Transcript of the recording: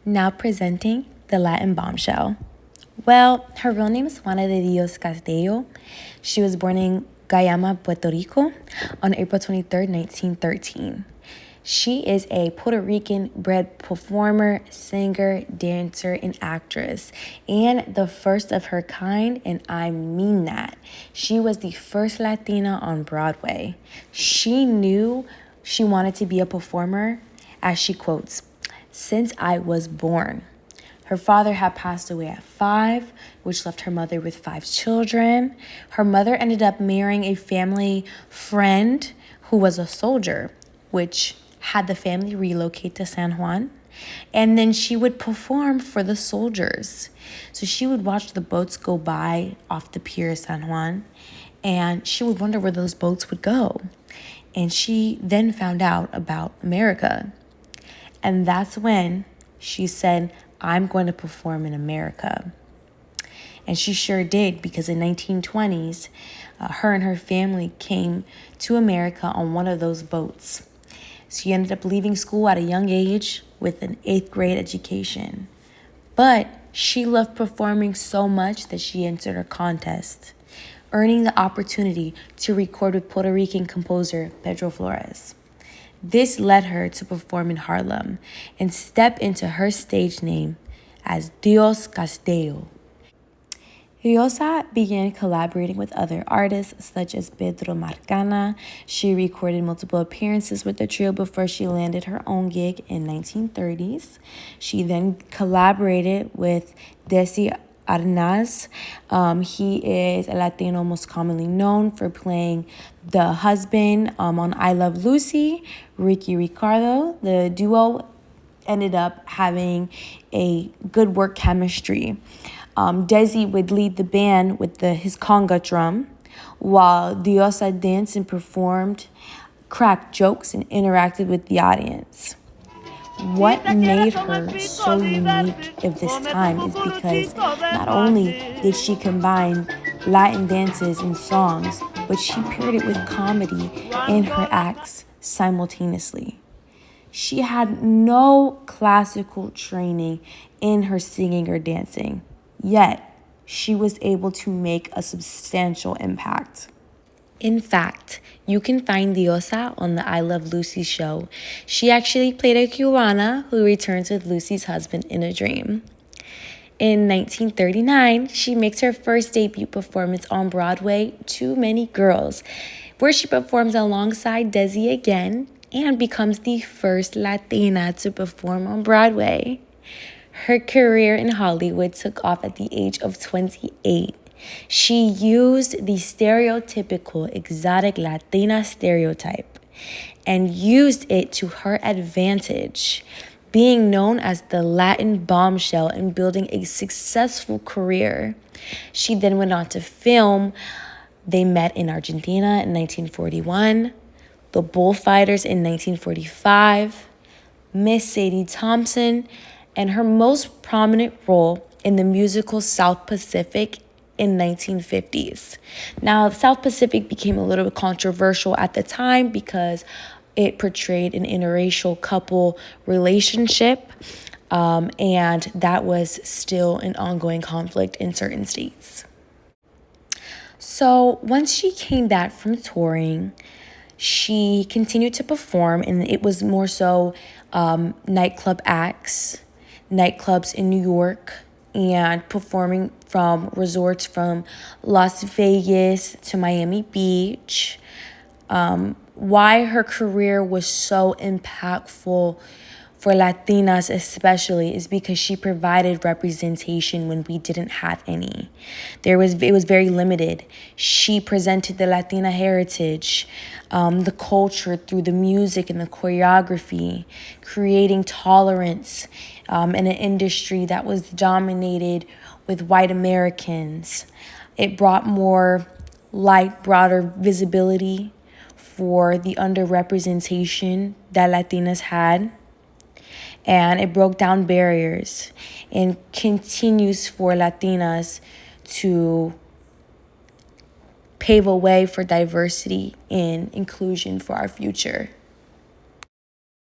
Now presenting the Latin Bombshell. Well, her real name is Juana de Dios Castillo. She was born in Guayama, Puerto Rico on April 23rd, 1913. She is a Puerto Rican-bred performer, singer, dancer, and actress, and the first of her kind, and I mean that. She was the first Latina on Broadway. She knew she wanted to be a performer, as she quotes, "Since I was born." Her father had passed away at 5, which left her mother with 5 children. Her mother ended up marrying a family friend who was a soldier, which had the family relocate to San Juan. And then she would perform for the soldiers. So she would watch the boats go by off the pier of San Juan, and she would wonder where those boats would go. And she then found out about America. And that's when she said, "I'm going to perform in America." And she sure did, because in 1920s, her and her family came to America on one of those boats. She ended up leaving school at a young age with an 8th grade education. But she loved performing so much that she entered a contest, earning the opportunity to record with Puerto Rican composer Pedro Flores. This led her to perform in Harlem and step into her stage name as Diosa Costello. Diosa began collaborating with other artists such as Pedro Marcana. She recorded multiple appearances with the trio before she landed her own gig in 1930s. She then collaborated with Desi Arnaz. He is a Latino most commonly known for playing the husband on I Love Lucy, Ricky Ricardo. The duo ended up having a good work chemistry. Desi would lead the band with his conga drum, while Diosa danced and performed, cracked jokes, and interacted with the audience. What made her so unique of this time is because not only did she combine Latin dances and songs, but she paired it with comedy in her acts simultaneously. She had no classical training in her singing or dancing, yet she was able to make a substantial impact. In fact, you can find Diosa on the I Love Lucy show. She actually played a Cubana who returns with Lucy's husband in a dream. In 1939, she makes her first debut performance on Broadway, Too Many Girls, where she performs alongside Desi again and becomes the first Latina to perform on Broadway. Her career in Hollywood took off at the age of 28. She used the stereotypical exotic Latina stereotype and used it to her advantage, being known as the Latin Bombshell and building a successful career. She then went on to film They Met in Argentina in 1941, The Bullfighters in 1945, Miss Sadie Thompson, and her most prominent role in the musical South Pacific in 1950s. Now, South Pacific became a little bit controversial at the time because it portrayed an interracial couple relationship, and that was still an ongoing conflict in certain states. So once she came back from touring, she continued to perform, and it was more so nightclub acts, nightclubs in New York, and performing from resorts from Las Vegas to Miami Beach. Why her career was so impactful for Latinas especially is because she provided representation when we didn't have any. It was very limited. She presented the Latina heritage, the culture through the music and the choreography, creating tolerance in an industry that was dominated with white Americans. It brought more light, broader visibility for the underrepresentation that Latinas had. And it broke down barriers and continues for Latinas to pave a way for diversity and inclusion for our future.